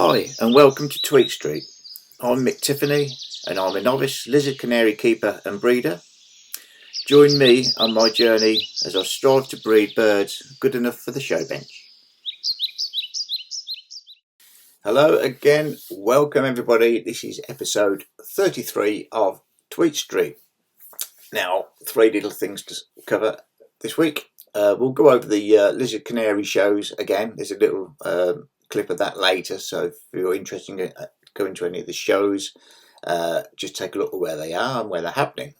Hi and welcome to Tweet Street. I'm Mick Tiffany and I'm a novice lizard canary keeper and breeder. Join me on my journey as I strive to breed birds good enough for the show bench. Hello again, welcome everybody. This is episode 33 of Tweet Street. Now, three little things to cover this week. We'll go over the lizard canary shows again. There's a little clip of that later, so if you're interested in going to any of the shows, just take a look at where they are and where they're happening.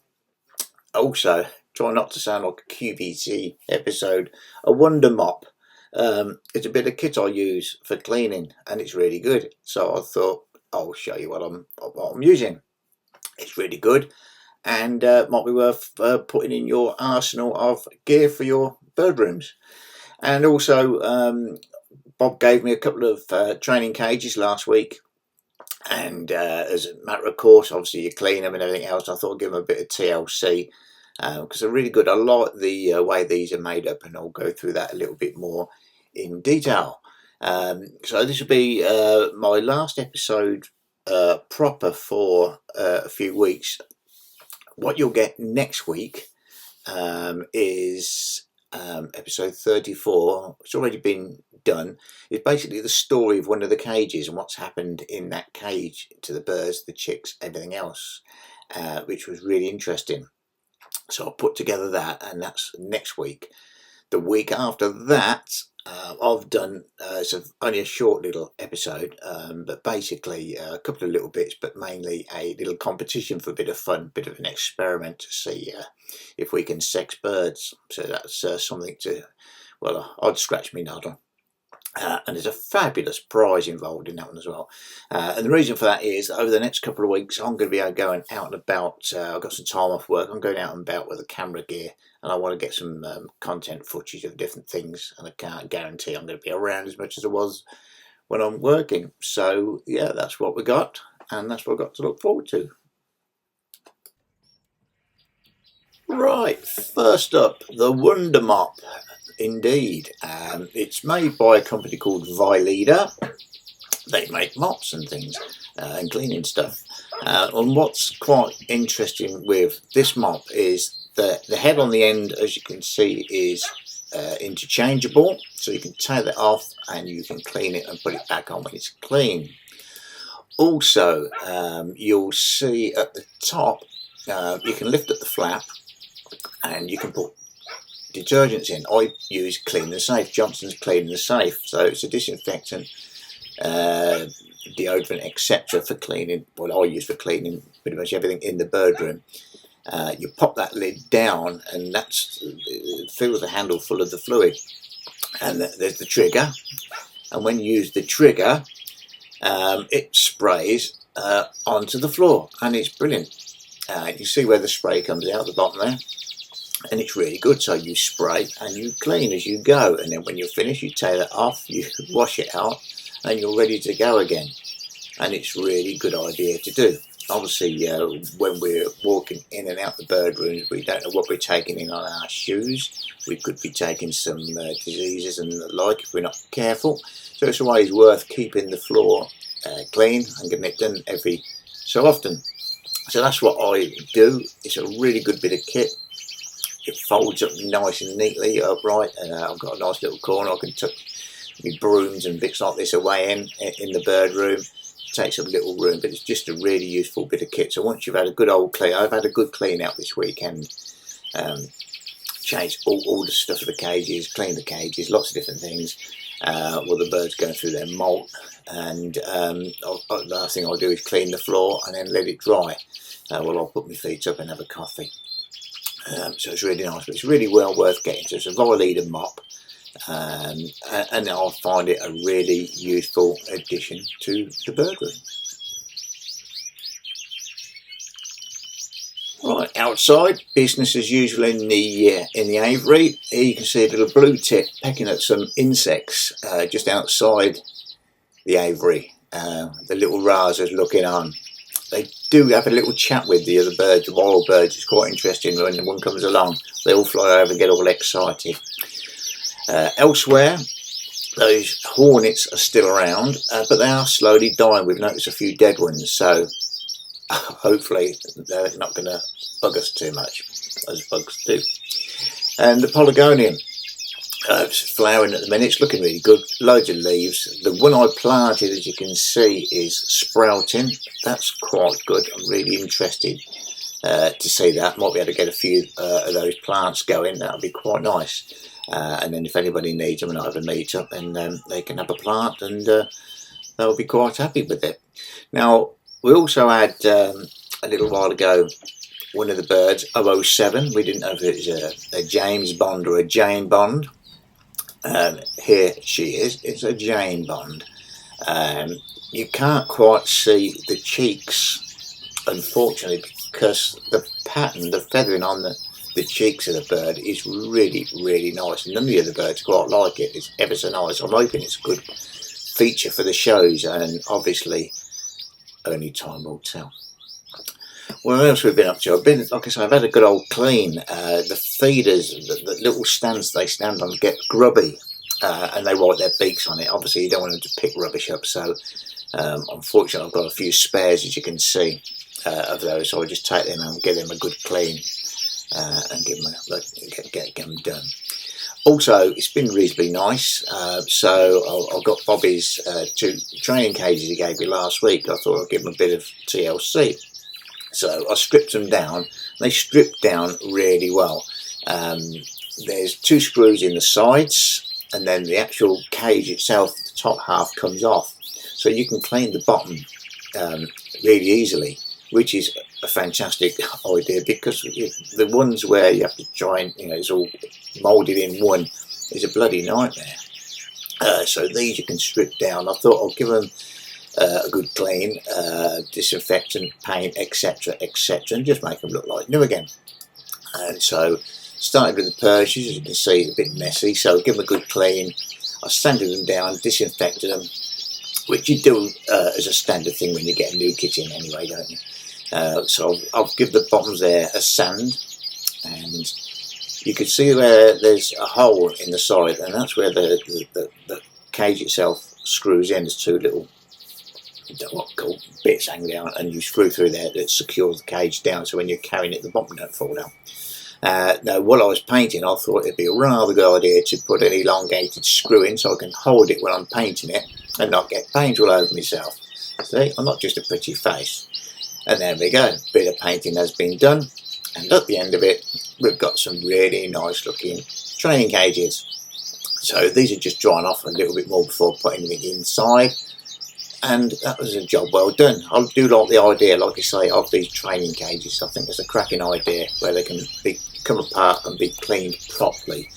Also, try not to sound like a QVC episode, a wonder mop. It's a bit of kit I use for cleaning and it's really good, so I thought I'll show you what I'm using. It's really good and might be worth putting in your arsenal of gear for your bird rooms. And also Bob gave me a couple of training cages last week, and as a matter of course, obviously you clean them and everything else. I thought I'd give them a bit of TLC because they're really good. I like the way these are made up, and I'll go through that a little bit more in detail. So this will be my last episode proper for a few weeks. What you'll get next week is episode 34. It's already been done. It's basically the story of one of the cages and what's happened in that cage to the birds, the chicks, everything else, which was really interesting. So I'll put together that, and that's next week. The week after that, I've done so only a short little episode, but basically a couple of little bits, but mainly a little competition for a bit of fun, bit of an experiment to see if we can sex birds. So that's something to, well, I'd scratch me nod on. And there's a fabulous prize involved in that one as well. And the reason for that is over the next couple of weeks, I'm going to be going out and about. I've got some time off work. I'm going out and about with the camera gear, and I want to get some content footage of different things. And I can't guarantee I'm going to be around as much as I was when I'm working. So yeah, that's what we got, and that's what I've got to look forward to. Right, first up, the Wonder Mop. Indeed, it's made by a company called Leader. They make mops and things and cleaning stuff. And what's quite interesting with this mop is that the head on the end, as you can see, is interchangeable. So you can take it off and you can clean it and put it back on when it's clean. Also, you'll see at the top, you can lift up the flap and you can put detergents in. I use Clean and Safe. Johnson's Clean and Safe, so it's a disinfectant, deodorant, etc. for cleaning. Well, I use for cleaning pretty much everything in the bird room. You pop that lid down, and that fills the handle full of the fluid. And there's the trigger, and when you use the trigger, it sprays onto the floor, and it's brilliant. You see where the spray comes out the bottom there. And it's really good. So you spray and you clean as you go, and then when you're finished you take it off, you wash it out, and you're ready to go again. And it's really good idea to do. Obviously when we're walking in and out the bird rooms, we don't know what we're taking in on our shoes. We could be taking some diseases and the like if we're not careful. So it's always worth keeping the floor clean and getting it done every so often. So that's what I do. It's a really good bit of kit. It folds up nice and neatly upright, and I've got a nice little corner I can tuck my brooms and bits like this away in the bird room. It takes up a little room, but it's just a really useful bit of kit. So once you've had a good old clean, I've had a good clean out this weekend, changed all the stuff of the cages, cleaned the cages, lots of different things. Well, the birds going through their molt, and the last thing I'll do is clean the floor and then let it dry. Well, I'll put my feet up and have a coffee. So it's really nice, but it's really well worth getting. So it's a Leader mop, and I'll find it a really useful addition to the bird room. Right, outside, business as usual in the aviary. Here you can see a little blue tit pecking at some insects just outside the aviary. The little rasers looking on. They do have a little chat with the other birds, the wild birds. It's quite interesting when one comes along. They all fly over and get all excited. Elsewhere, those hornets are still around, but they are slowly dying. We've noticed a few dead ones, so hopefully they're not going to bug us too much, as bugs do. And the Polygonum, it's flowering at the minute. It's looking really good. Loads of leaves. The one I planted, as you can see, is sprouting. That's quite good. I'm really interested to see that. Might be able to get a few of those plants going. That'll be quite nice. And then if anybody needs them and I have a meet up, then they can have a plant, and they'll be quite happy with it. Now, we also had a little while ago one of the birds, 007. We didn't know if it was a James Bond or a Jane Bond. Here she is. It's a Jane Bond. You can't quite see the cheeks, unfortunately, because the pattern, the feathering on the cheeks of the bird is really, really nice. None of the other birds quite like it. It's ever so nice. I'm hoping it's a good feature for the shows, and obviously only time will tell. What else we've been up to? Like I say, I've had a good old clean. The feeders, the little stands they stand on get grubby, and they wipe their beaks on it. Obviously you don't want them to pick rubbish up, so unfortunately I've got a few spares, as you can see, of those, so I'll just take them and give them a good clean. And get them done. Also, it's been reasonably nice, so I've got Bobby's 2 training cages he gave me last week. I thought I'd give them a bit of TLC. So I stripped them down. They stripped down really well. There's 2 screws in the sides, and then the actual cage itself, the top half, comes off. So you can clean the bottom really easily, which is a fantastic idea, because the ones where you have to try and, it's all moulded in one, is a bloody nightmare. So these you can strip down. I thought I'll give them a good clean, disinfectant, paint, etc, etc, and just make them look like new again. And so started with the Persians. As you can see, it's a bit messy, so give them a good clean. I sanded them down, disinfected them, which you do as a standard thing when you get a new kit in anyway, don't you? So I'll give the bottoms there a sand, and you can see where there's a hole in the side, and that's where the cage itself screws in. There's 2 little what bits hanging down, and you screw through there that secures the cage down, so when you're carrying it the bottom don't fall down. Now, while I was painting, I thought it'd be a rather good idea to put an elongated screw in so I can hold it when I'm painting it and not get paint all over myself. See, I'm not just a pretty face. And there we go, bit of painting has been done, and at the end of it we've got some really nice looking training cages. So these are just drying off a little bit more before putting them inside, and that was a job well done. I do like the idea, like I say, of these training cages. I think it's a cracking idea where they can come apart and be cleaned properly.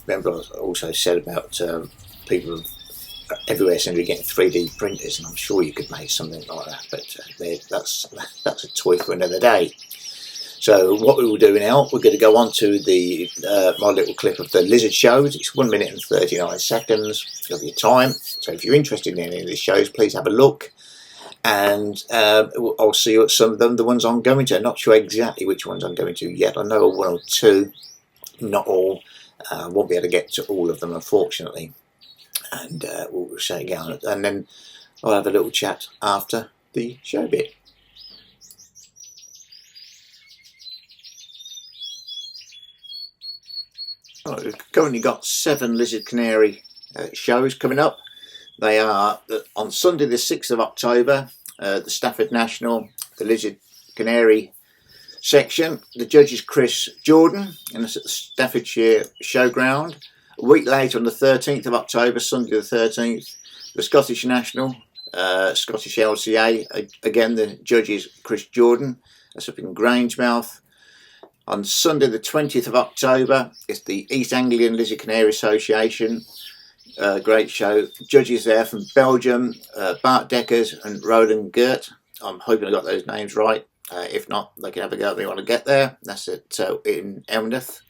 Remember I also said about people everywhere seem to be getting 3D printers, and I'm sure you could make something like that, but that's a toy for another day. So what we will do now, we're going to go on to the my little clip of the lizard shows. It's 1 minute and 39 seconds of your time, so if you're interested in any of these shows, please have a look, and I'll see you at some of them, the ones I'm going to. I'm not sure exactly which ones I'm going to yet. I know 1 or 2, not all. Won't be able to get to all of them, unfortunately. And we'll say again, and then I'll have a little chat after the show bit. Right, we've currently got 7 Lizard Canary shows coming up. They are on Sunday the 6th of October, the Stafford National, the Lizard Canary section. The judge is Chris Jordan, and it's at the Staffordshire Showground. A week later, on the 13th of October, Sunday the 13th, the Scottish National, Scottish LCA. Again, the judge is Chris Jordan. That's up in Grangemouth. On Sunday the 20th of October, it's the East Anglian Lizard Canary Association. Great show. Judges there from Belgium, Bart Deckers and Roland Gert. I'm hoping I got those names right. If not, they can have a go at me when I get there. That's it in Elmneth.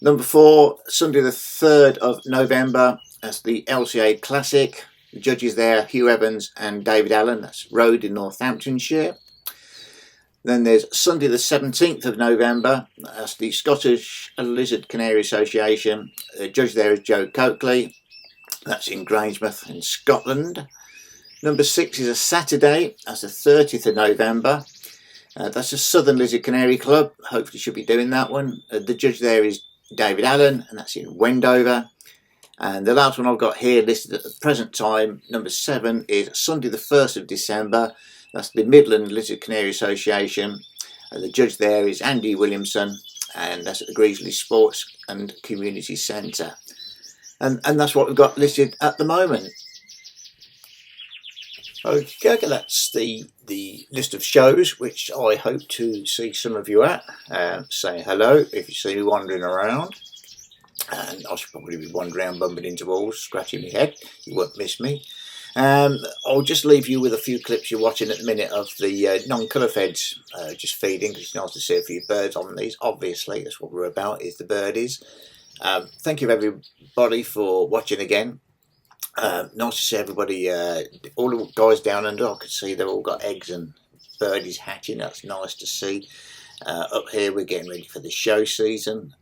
Number 4, Sunday the 3rd of November, that's the LCA Classic. The judges there, Hugh Evans and David Allen. That's Road in Northamptonshire. Then there's Sunday the 17th of November. That's the Scottish Lizard Canary Association. The judge there is Joe Coakley. That's in Grangemouth in Scotland. Number 6 is a Saturday. That's the 30th of November. That's a Southern Lizard Canary Club. Hopefully should be doing that one. The judge there is David Allen, and that's in Wendover. And the last one I've got here listed at the present time, number 7, is Sunday the 1st of December. That's the Midland Lizard Canary Association. The judge there is Andy Williamson, and that's at the Greasley Sports and Community Centre. And that's what we've got listed at the moment. Okay, that's the list of shows which I hope to see some of you at. Say hello if you see me wandering around. And I should probably be wandering around, bumping into walls, scratching my head. You won't miss me. I'll just leave you with a few clips you're watching at the minute of the non-colour feds just feeding, because it's nice to see a few birds on these. Obviously, that's what we're about, is the birdies. Thank you everybody for watching again. Nice to see everybody, all the guys down under. I could see they've all got eggs and birdies hatching. That's nice to see. Up here we're getting ready for the show season,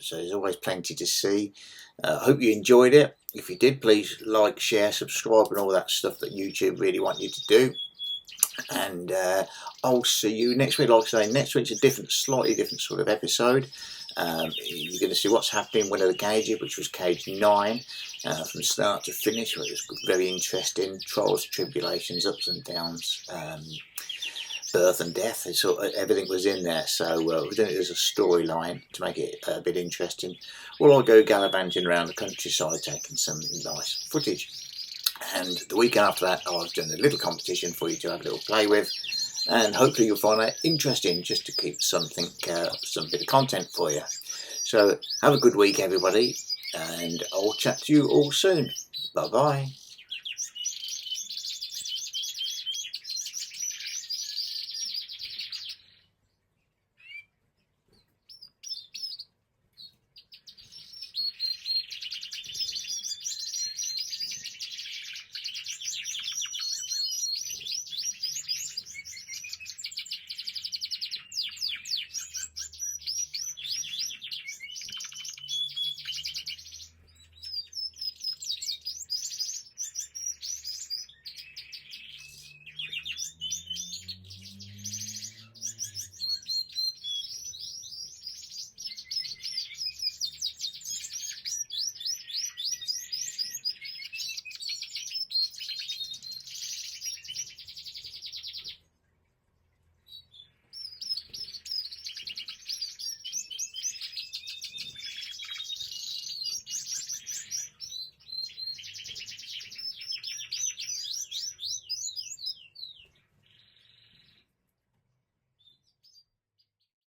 so there's always plenty to see. Hope you enjoyed it. If you did, please like, share, subscribe and all that stuff that YouTube really want you to do. And I'll see you next week. Like I say, next week's a slightly different sort of episode. You're going to see what's happening in one of the cages, which was cage 9, from start to finish. It was very interesting, trials, tribulations, ups and downs, birth and death, and everything was in there. So we're doing it as a storyline to make it a bit interesting. Well, I'll go gallivanting around the countryside taking some nice footage. And the week after that, I was doing a little competition for you to have a little play with, and hopefully you'll find that interesting, just to keep some bit of content for you. So have a good week, everybody, and I'll chat to you all soon. Bye bye.